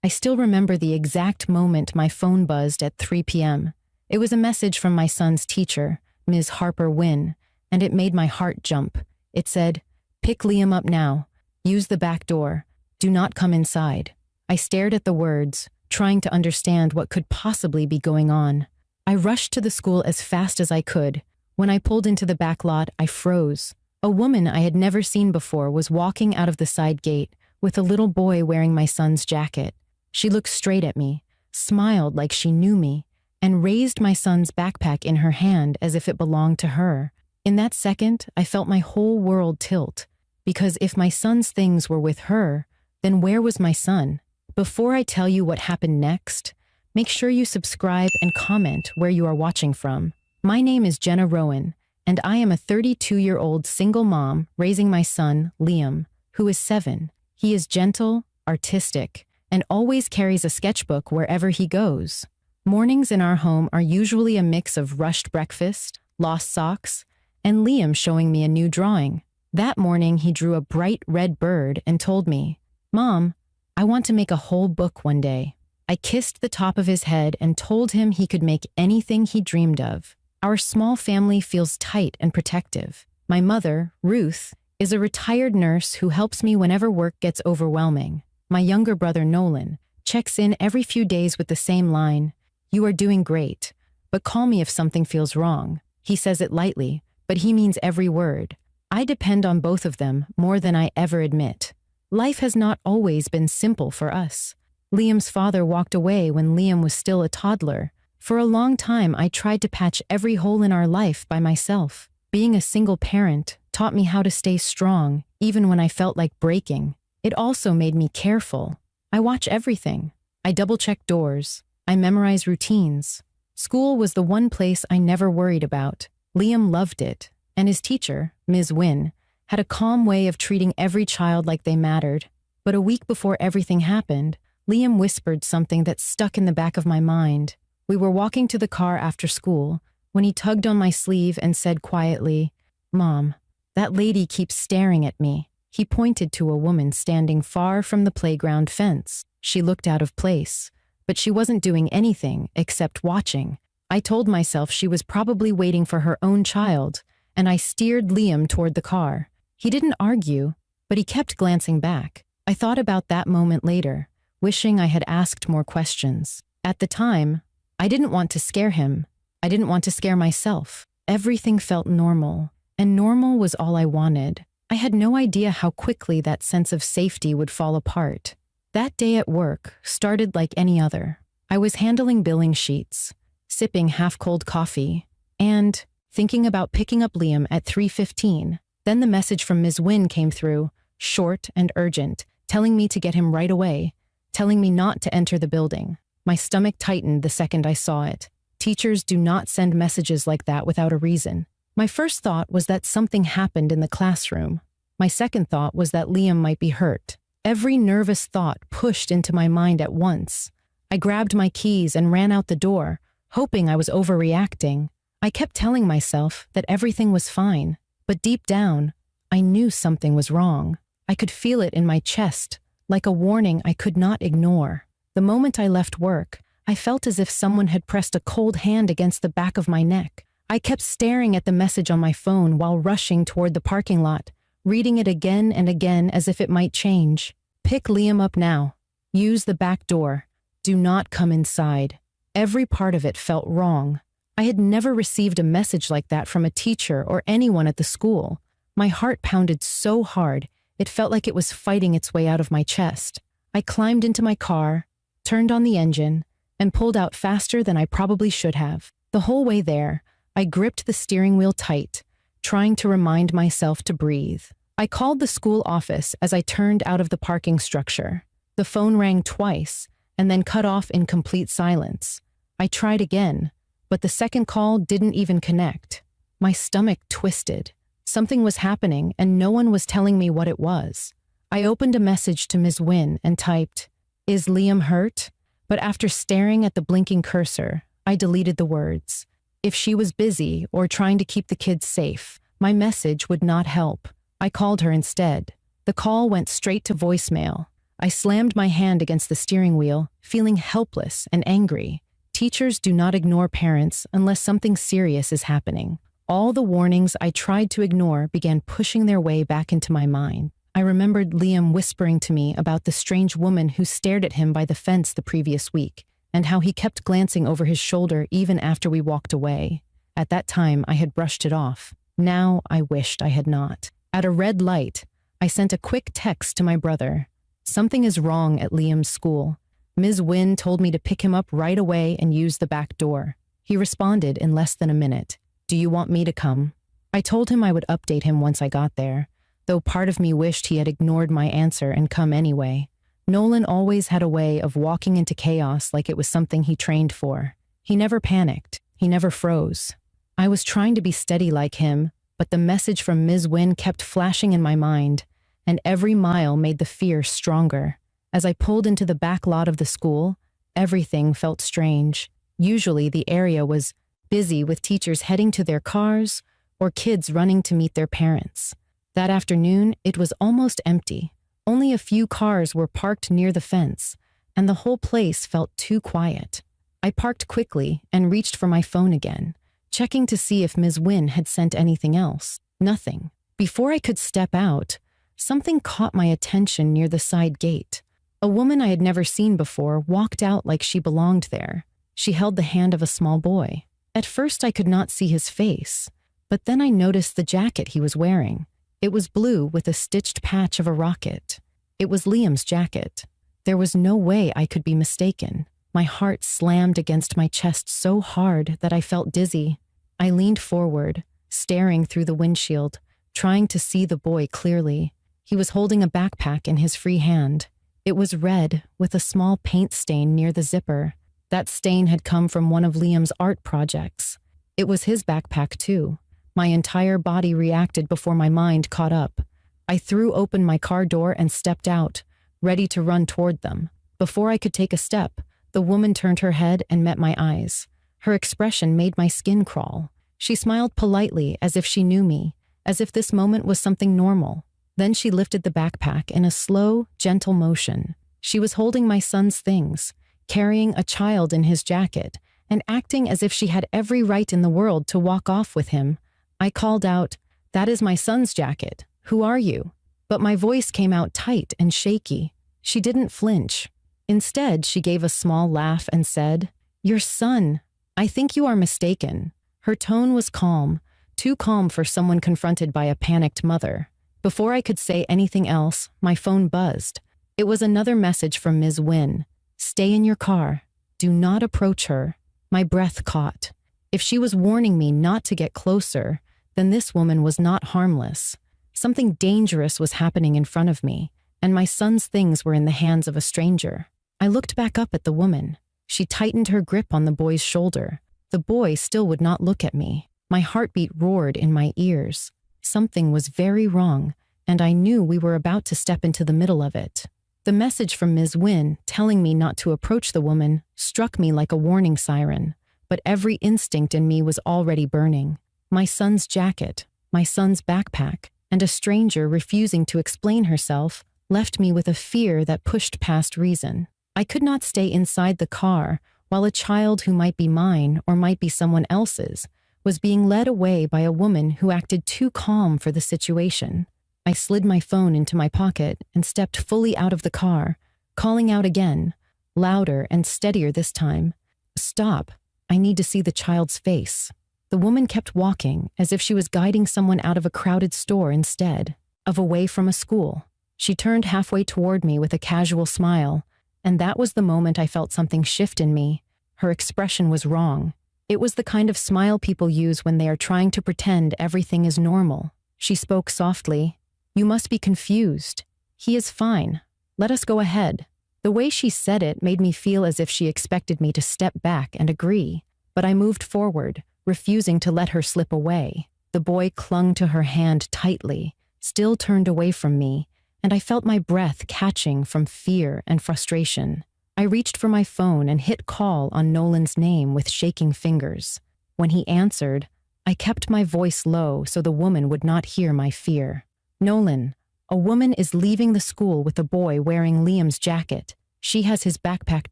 I still remember the exact moment my phone buzzed at 3 p.m. It was a message from my son's teacher, Ms. Harper Wynne, and it made my heart jump. It said, "Pick Liam up now. Use the back door. Do not come inside." I stared at the words, trying to understand what could possibly be going on. I rushed to the school as fast as I could. When I pulled into the back lot, I froze. A woman I had never seen before was walking out of the side gate with a little boy wearing my son's jacket. She looked straight at me, smiled like she knew me, and raised my son's backpack in her hand as if it belonged to her. In that second, I felt my whole world tilt, because if my son's things were with her, then where was my son? Before I tell you what happened next, make sure you subscribe and comment where you are watching from. My name is Jenna Rowan, and I am a 32-year-old single mom raising my son, Liam, who is 7. He is gentle, artistic, and always carries a sketchbook wherever he goes. Mornings in our home are usually a mix of rushed breakfast, lost socks, and Liam showing me a new drawing. That morning, he drew a bright red bird and told me, "Mom, I want to make a whole book one day." I kissed the top of his head and told him he could make anything he dreamed of. Our small family feels tight and protective. My mother, Ruth, is a retired nurse who helps me whenever work gets overwhelming. My younger brother, Nolan, checks in every few days with the same line, "You are doing great, but call me if something feels wrong." He says it lightly, but he means every word. I depend on both of them more than I ever admit. Life has not always been simple for us. Liam's father walked away when Liam was still a toddler. For a long time, I tried to patch every hole in our life by myself. Being a single parent taught me how to stay strong, even when I felt like breaking. It also made me careful. I watch everything. I double-check doors. I memorize routines. School was the one place I never worried about. Liam loved it, and his teacher, Ms. Wynne, had a calm way of treating every child like they mattered. But a week before everything happened, Liam whispered something that stuck in the back of my mind. We were walking to the car after school when he tugged on my sleeve and said quietly, "Mom, that lady keeps staring at me." He pointed to a woman standing far from the playground fence. She looked out of place, but she wasn't doing anything except watching. I told myself she was probably waiting for her own child, and I steered Liam toward the car. He didn't argue, but he kept glancing back. I thought about that moment later, wishing I had asked more questions. At the time, I didn't want to scare him. I didn't want to scare myself. Everything felt normal, and normal was all I wanted. I had no idea how quickly that sense of safety would fall apart. That day at work started like any other. I was handling billing sheets, sipping half-cold coffee, and thinking about picking up Liam at 3:15. Then the message from Ms. Wynne came through, short and urgent, telling me to get him right away, telling me not to enter the building. My stomach tightened the second I saw it. Teachers do not send messages like that without a reason. My first thought was that something happened in the classroom. My second thought was that Liam might be hurt. Every nervous thought pushed into my mind at once. I grabbed my keys and ran out the door, hoping I was overreacting. I kept telling myself that everything was fine, but deep down, I knew something was wrong. I could feel it in my chest, like a warning I could not ignore. The moment I left work, I felt as if someone had pressed a cold hand against the back of my neck. I kept staring at the message on my phone while rushing toward the parking lot, reading it again and again as if it might change. "Pick Liam up now. Use the back door. Do not come inside." Every part of it felt wrong. I had never received a message like that from a teacher or anyone at the school. My heart pounded so hard, it felt like it was fighting its way out of my chest. I climbed into my car, turned on the engine, and pulled out faster than I probably should have. The whole way there, I gripped the steering wheel tight, trying to remind myself to breathe. I called the school office as I turned out of the parking structure. The phone rang twice, and then cut off in complete silence. I tried again, but the second call didn't even connect. My stomach twisted. Something was happening, and no one was telling me what it was. I opened a message to Ms. Wynne and typed, "Is Liam hurt?" But after staring at the blinking cursor, I deleted the words. If she was busy or trying to keep the kids safe, my message would not help. I called her instead. The call went straight to voicemail. I slammed my hand against the steering wheel, feeling helpless and angry. Teachers do not ignore parents unless something serious is happening. All the warnings I tried to ignore began pushing their way back into my mind. I remembered Liam whispering to me about the strange woman who stared at him by the fence the previous week, and how he kept glancing over his shoulder even after we walked away. At that time, I had brushed it off. Now I wished I had not. At a red light, I sent a quick text to my brother. Something is wrong at Liam's school. Ms. Wynne told me to pick him up right away and use the back door. He responded in less than a minute. Do you want me to come? I told him I would update him once I got there, though part of me wished he had ignored my answer and come anyway. Nolan always had a way of walking into chaos like it was something he trained for. He never panicked. He never froze. I was trying to be steady like him, but the message from Ms. Wynne kept flashing in my mind, and every mile made the fear stronger. As I pulled into the back lot of the school, everything felt strange. Usually the area was busy with teachers heading to their cars or kids running to meet their parents. That afternoon, it was almost empty. Only a few cars were parked near the fence, and the whole place felt too quiet. I parked quickly and reached for my phone again, checking to see if Ms. Wynne had sent anything else. Nothing. Before I could step out, something caught my attention near the side gate. A woman I had never seen before walked out like she belonged there. She held the hand of a small boy. At first I could not see his face, but then I noticed the jacket he was wearing. It was blue with a stitched patch of a rocket. It was Liam's jacket. There was no way I could be mistaken. My heart slammed against my chest so hard that I felt dizzy. I leaned forward, staring through the windshield, trying to see the boy clearly. He was holding a backpack in his free hand. It was red, with a small paint stain near the zipper. That stain had come from one of Liam's art projects. It was his backpack, too. My entire body reacted before my mind caught up. I threw open my car door and stepped out, ready to run toward them. Before I could take a step, the woman turned her head and met my eyes. Her expression made my skin crawl. She smiled politely as if she knew me, as if this moment was something normal. Then she lifted the backpack in a slow, gentle motion. She was holding my son's things, carrying a child in his jacket, and acting as if she had every right in the world to walk off with him. I called out, "That is my son's jacket. Who are you?" But my voice came out tight and shaky. She didn't flinch. Instead, she gave a small laugh and said, "Your son. I think you are mistaken." Her tone was calm, too calm for someone confronted by a panicked mother. Before I could say anything else, my phone buzzed. It was another message from Ms. Wynne. "Stay in your car. Do not approach her." My breath caught. If she was warning me not to get closer, then this woman was not harmless. Something dangerous was happening in front of me, and my son's things were in the hands of a stranger. I looked back up at the woman. She tightened her grip on the boy's shoulder. The boy still would not look at me. My heartbeat roared in my ears. Something was very wrong, and I knew we were about to step into the middle of it. The message from Ms. Wynne, telling me not to approach the woman, struck me like a warning siren, but every instinct in me was already burning. My son's jacket, my son's backpack, and a stranger refusing to explain herself left me with a fear that pushed past reason. I could not stay inside the car while a child who might be mine or might be someone else's was being led away by a woman who acted too calm for the situation. I slid my phone into my pocket and stepped fully out of the car, calling out again, louder and steadier this time. "Stop. I need to see the child's face." The woman kept walking as if she was guiding someone out of a crowded store instead of away from a school. She turned halfway toward me with a casual smile, and that was the moment I felt something shift in me. Her expression was wrong. It was the kind of smile people use when they are trying to pretend everything is normal. She spoke softly. "You must be confused. He is fine. Let us go ahead." The way she said it made me feel as if she expected me to step back and agree, but I moved forward, refusing to let her slip away. The boy clung to her hand tightly, still turned away from me, and I felt my breath catching from fear and frustration. I reached for my phone and hit call on Nolan's name with shaking fingers. When he answered, I kept my voice low so the woman would not hear my fear. "Nolan, A woman is leaving the school with a boy wearing Liam's jacket. She has his backpack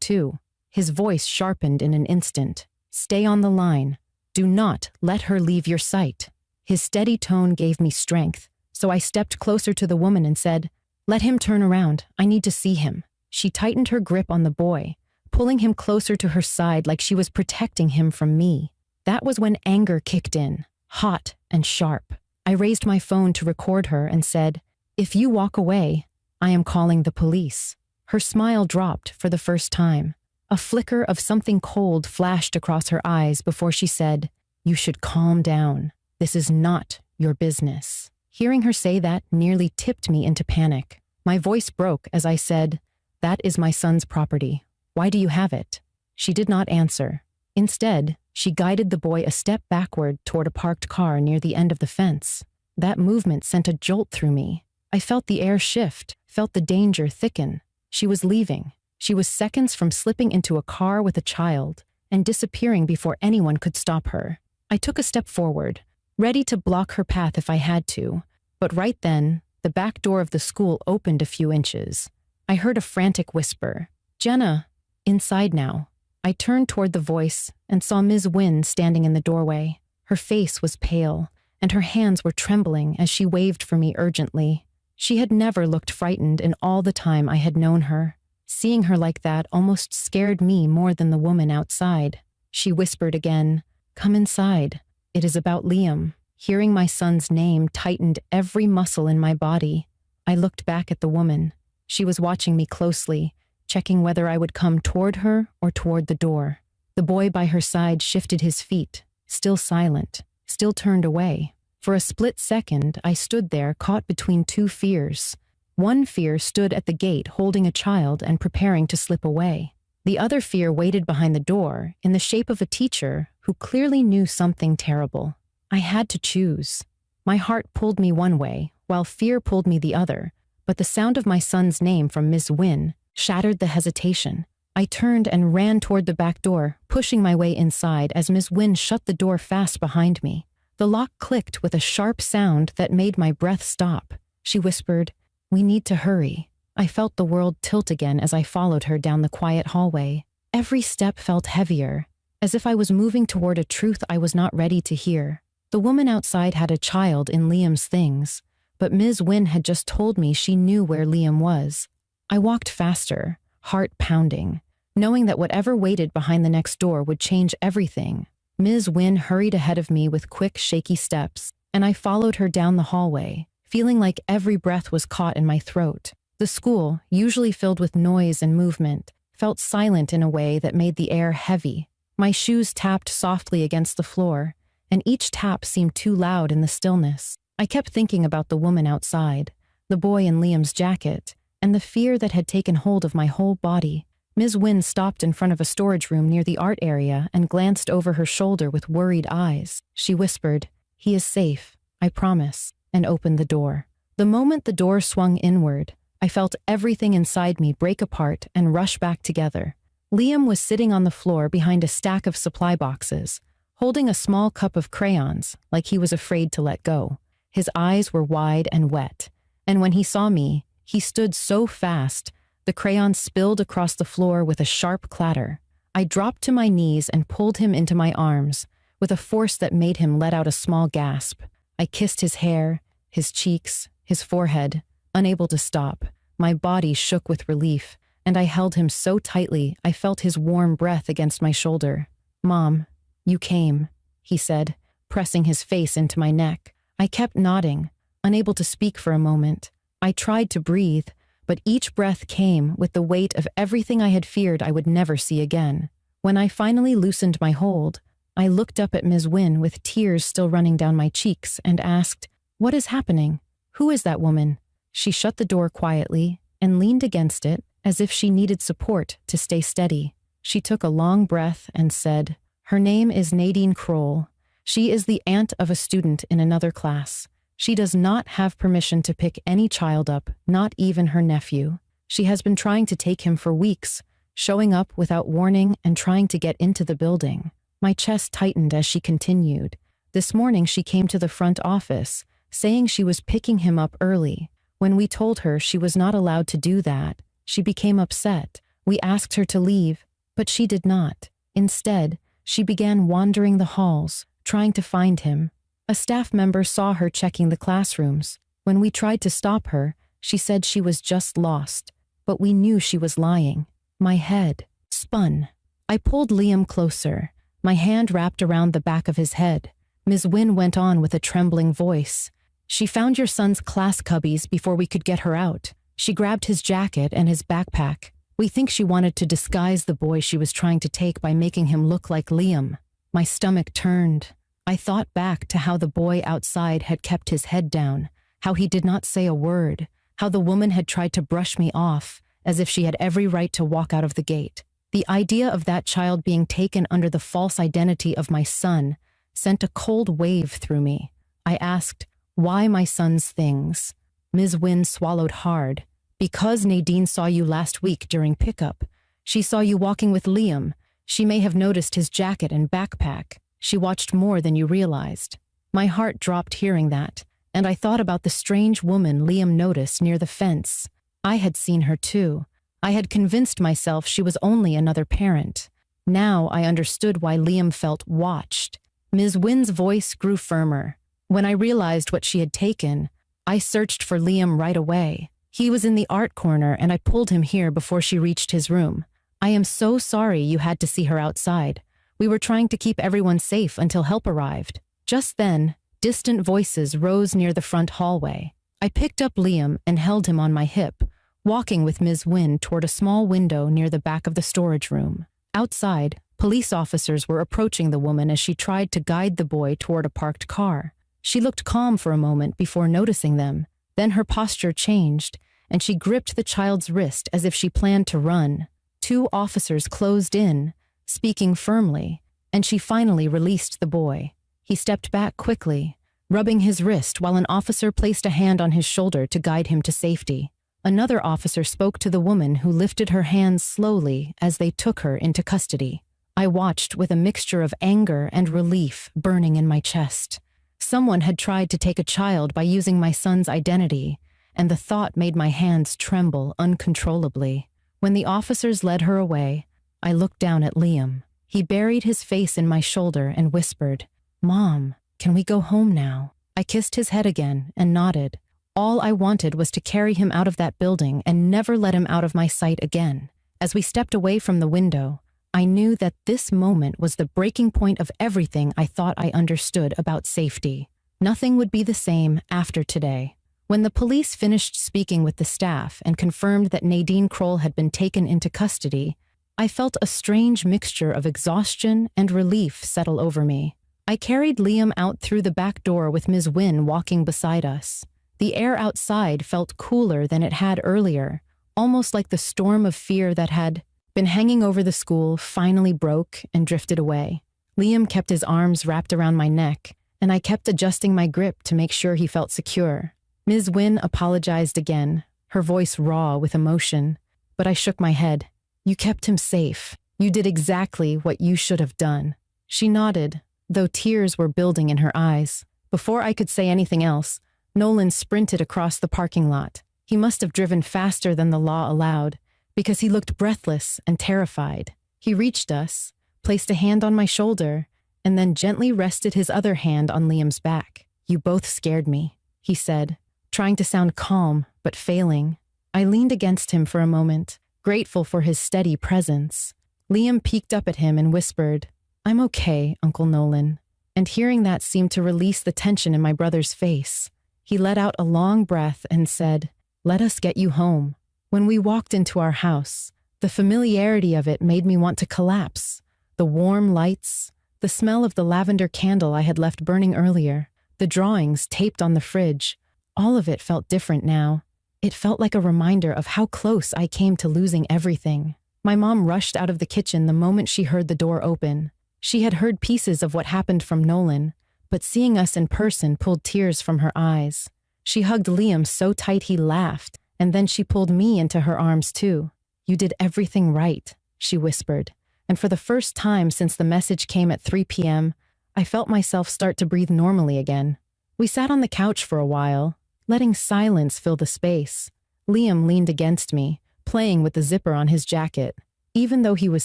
too. His voice sharpened in an instant. Stay on the line. Do not let her leave your sight. His steady tone gave me strength, so I stepped closer to the woman and said, "Let him turn around. I need to see him." She tightened her grip on the boy, pulling him closer to her side like she was protecting him from me. That was when anger kicked in, hot and sharp. I raised my phone to record her and said, "If you walk away, I am calling the police." Her smile dropped for the first time. A flicker of something cold flashed across her eyes before she said, "You should calm down. This is not your business." Hearing her say that nearly tipped me into panic. My voice broke as I said, "That is my son's property. Why do you have it?" She did not answer. Instead, she guided the boy a step backward toward a parked car near the end of the fence. That movement sent a jolt through me. I felt the air shift, felt the danger thicken. She was leaving. She was seconds from slipping into a car with a child and disappearing before anyone could stop her. I took a step forward, ready to block her path if I had to, but right then, the back door of the school opened a few inches. I heard a frantic whisper, "Jenna, inside now." I turned toward the voice and saw Ms. Wynne standing in the doorway. Her face was pale, and her hands were trembling as she waved for me urgently. She had never looked frightened in all the time I had known her. Seeing her like that almost scared me more than the woman outside. She whispered again, "Come inside. It is about Liam." Hearing my son's name tightened every muscle in my body. I looked back at the woman. She was watching me closely, checking whether I would come toward her or toward the door. The boy by her side shifted his feet, still silent, still turned away. For a split second, I stood there caught between two fears. One fear stood at the gate holding a child and preparing to slip away. The other fear waited behind the door in the shape of a teacher who clearly knew something terrible. I had to choose. My heart pulled me one way, while fear pulled me the other, but the sound of my son's name from Ms. Wynne shattered the hesitation. I turned and ran toward the back door, pushing my way inside as Ms. Wynne shut the door fast behind me. The lock clicked with a sharp sound that made my breath stop. She whispered, "We need to hurry." I felt the world tilt again as I followed her down the quiet hallway. Every step felt heavier, as if I was moving toward a truth I was not ready to hear. The woman outside had a child in Liam's things, but Ms. Wynne had just told me she knew where Liam was. I walked faster, heart pounding, knowing that whatever waited behind the next door would change everything. Ms. Wynne hurried ahead of me with quick, shaky steps, and I followed her down the hallway, feeling like every breath was caught in my throat. The school, usually filled with noise and movement, felt silent in a way that made the air heavy. My shoes tapped softly against the floor, and each tap seemed too loud in the stillness. I kept thinking about the woman outside, the boy in Liam's jacket, and the fear that had taken hold of my whole body. Ms. Wynne stopped in front of a storage room near the art area and glanced over her shoulder with worried eyes. She whispered, "He is safe, I promise," and opened the door. The moment the door swung inward, I felt everything inside me break apart and rush back together. Liam was sitting on the floor behind a stack of supply boxes, holding a small cup of crayons like he was afraid to let go. His eyes were wide and wet, and when he saw me, he stood so fast, the crayons spilled across the floor with a sharp clatter. I dropped to my knees and pulled him into my arms, with a force that made him let out a small gasp. I kissed his hair, his cheeks, his forehead, unable to stop. My body shook with relief, and I held him so tightly I felt his warm breath against my shoulder. "Mom, you came," he said, pressing his face into my neck. I kept nodding, unable to speak for a moment. I tried to breathe, but each breath came with the weight of everything I had feared I would never see again. When I finally loosened my hold, I looked up at Ms. Wynne with tears still running down my cheeks and asked, "What is happening? Who is that woman?" She shut the door quietly and leaned against it as if she needed support to stay steady. She took a long breath and said, "Her name is Nadine Kroll. She is the aunt of a student in another class. She does not have permission to pick any child up, not even her nephew. She has been trying to take him for weeks, showing up without warning and trying to get into the building." My chest tightened as she continued. "This morning she came to the front office, saying she was picking him up early. When we told her she was not allowed to do that, she became upset. We asked her to leave, but she did not. Instead, she began wandering the halls, trying to find him. A staff member saw her checking the classrooms. When we tried to stop her, she said she was just lost, but we knew she was lying. My head spun. I pulled Liam closer, my hand wrapped around the back of his head. Ms. Wynne went on with a trembling voice. She found your son's class cubbies before we could get her out. She grabbed his jacket and his backpack. We think she wanted to disguise the boy she was trying to take by making him look like Liam. My stomach turned. I thought back to how the boy outside had kept his head down, how he did not say a word, how the woman had tried to brush me off, as if she had every right to walk out of the gate. The idea of that child being taken under the false identity of my son sent a cold wave through me. I asked, why my son's things? Ms. Wynne swallowed hard. Because Nadine saw you last week during pickup. She saw you walking with Liam. She may have noticed his jacket and backpack. She watched more than you realized. My heart dropped hearing that, and I thought about the strange woman Liam noticed near the fence. I had seen her too. I had convinced myself she was only another parent. Now I understood why Liam felt watched. Ms. Wynne's voice grew firmer. When I realized what she had taken, I searched for Liam right away. He was in the art corner and I pulled him here before she reached his room. I am so sorry you had to see her outside. We were trying to keep everyone safe until help arrived. Just then, distant voices rose near the front hallway. I picked up Liam and held him on my hip, walking with Ms. Wynne toward a small window near the back of the storage room. Outside, police officers were approaching the woman as she tried to guide the boy toward a parked car. She looked calm for a moment before noticing them. Then her posture changed, and she gripped the child's wrist as if she planned to run. 2 officers closed in, speaking firmly, and she finally released the boy. He stepped back quickly, rubbing his wrist while an officer placed a hand on his shoulder to guide him to safety. Another officer spoke to the woman who lifted her hands slowly as they took her into custody. I watched with a mixture of anger and relief burning in my chest. Someone had tried to take a child by using my son's identity, and the thought made my hands tremble uncontrollably. When the officers led her away, I looked down at Liam. He buried his face in my shoulder and whispered, "Mom, can we go home now?" I kissed his head again and nodded. All I wanted was to carry him out of that building and never let him out of my sight again. As we stepped away from the window, I knew that this moment was the breaking point of everything I thought I understood about safety. Nothing would be the same after today. When the police finished speaking with the staff and confirmed that Nadine Kroll had been taken into custody, I felt a strange mixture of exhaustion and relief settle over me. I carried Liam out through the back door with Ms. Wynne walking beside us. The air outside felt cooler than it had earlier, almost like the storm of fear that had been hanging over the school finally broke and drifted away. Liam kept his arms wrapped around my neck, and I kept adjusting my grip to make sure he felt secure. Ms. Wynne apologized again, her voice raw with emotion, but I shook my head. "You kept him safe. You did exactly what you should have done." She nodded, though tears were building in her eyes. Before I could say anything else, Nolan sprinted across the parking lot. He must have driven faster than the law allowed, because he looked breathless and terrified. He reached us, placed a hand on my shoulder, and then gently rested his other hand on Liam's back. "You both scared me," he said, trying to sound calm, but failing. I leaned against him for a moment, grateful for his steady presence. Liam peeked up at him and whispered, "I'm okay, Uncle Nolan." And hearing that seemed to release the tension in my brother's face. He let out a long breath and said, "Let us get you home." When we walked into our house, the familiarity of it made me want to collapse. The warm lights, the smell of the lavender candle I had left burning earlier, the drawings taped on the fridge, all of it felt different now. It felt like a reminder of how close I came to losing everything. My mom rushed out of the kitchen the moment she heard the door open. She had heard pieces of what happened from Nolan, but seeing us in person pulled tears from her eyes. She hugged Liam so tight he laughed, and then she pulled me into her arms too. "You did everything right," she whispered, and for the first time since the message came at 3 p.m., I felt myself start to breathe normally again. We sat on the couch for a while. letting silence fill the space. Liam leaned against me, playing with the zipper on his jacket. Even though he was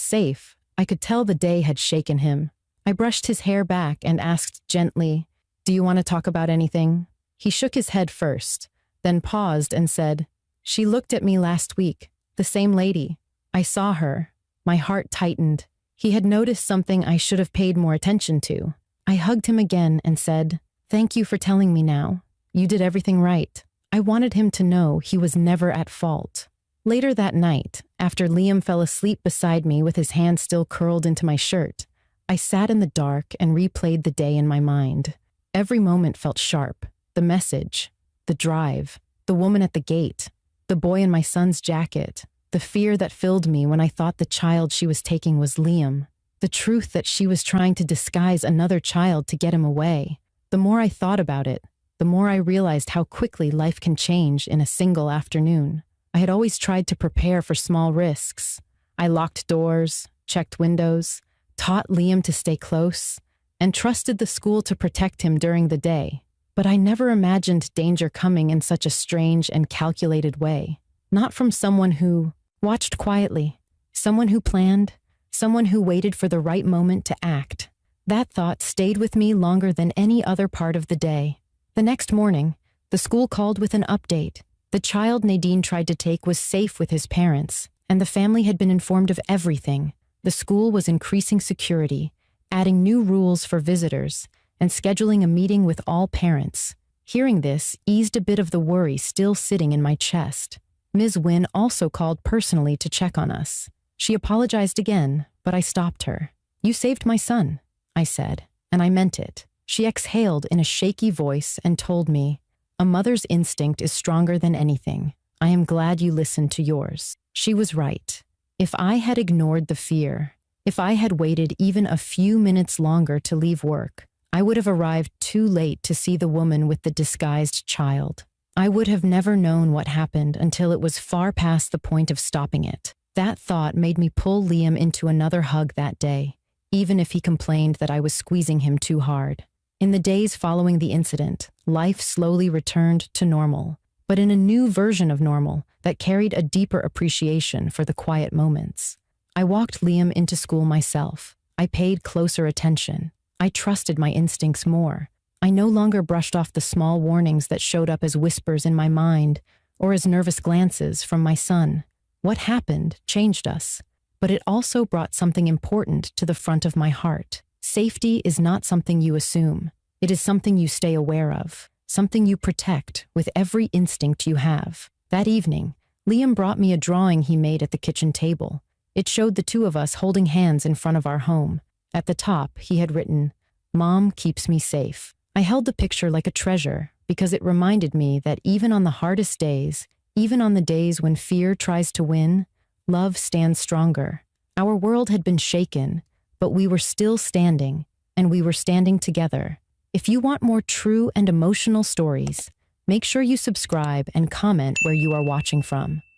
safe, I could tell the day had shaken him. I brushed his hair back and asked gently, "Do you want to talk about anything?" He shook his head first, then paused and said, "She looked at me last week, the same lady. I saw her." My heart tightened. He had noticed something I should have paid more attention to. I hugged him again and said, "Thank you for telling me now. You did everything right." I wanted him to know he was never at fault. Later that night, after Liam fell asleep beside me with his hand still curled into my shirt, I sat in the dark and replayed the day in my mind. Every moment felt sharp. The message, the drive, the woman at the gate, the boy in my son's jacket, the fear that filled me when I thought the child she was taking was Liam, the truth that she was trying to disguise another child to get him away. The more I thought about it, the more I realized how quickly life can change in a single afternoon. I had always tried to prepare for small risks. I locked doors, checked windows, taught Liam to stay close, and trusted the school to protect him during the day. But I never imagined danger coming in such a strange and calculated way. Not from someone who watched quietly, someone who planned, someone who waited for the right moment to act. That thought stayed with me longer than any other part of the day. The next morning, the school called with an update. The child Nadine tried to take was safe with his parents, and the family had been informed of everything. The school was increasing security, adding new rules for visitors, and scheduling a meeting with all parents. Hearing this eased a bit of the worry still sitting in my chest. Ms. Wynne also called personally to check on us. She apologized again, but I stopped her. "You saved my son," I said, and I meant it. She exhaled in a shaky voice and told me, "A mother's instinct is stronger than anything. I am glad you listened to yours." She was right. If I had ignored the fear, if I had waited even a few minutes longer to leave work, I would have arrived too late to see the woman with the disguised child. I would have never known what happened until it was far past the point of stopping it. That thought made me pull Liam into another hug that day, even if he complained that I was squeezing him too hard. In the days following the incident, life slowly returned to normal, but in a new version of normal that carried a deeper appreciation for the quiet moments. I walked Liam into school myself. I paid closer attention. I trusted my instincts more. I no longer brushed off the small warnings that showed up as whispers in my mind or as nervous glances from my son. What happened changed us, but it also brought something important to the front of my heart. Safety is not something you assume. It is something you stay aware of, something you protect with every instinct you have. That evening, Liam brought me a drawing he made at the kitchen table. It showed the two of us holding hands in front of our home. At the top, he had written, "Mom keeps me safe." I held the picture like a treasure because it reminded me that even on the hardest days, even on the days when fear tries to win, love stands stronger. Our world had been shaken, but we were still standing, and we were standing together. If you want more true and emotional stories, make sure you subscribe and comment where you are watching from.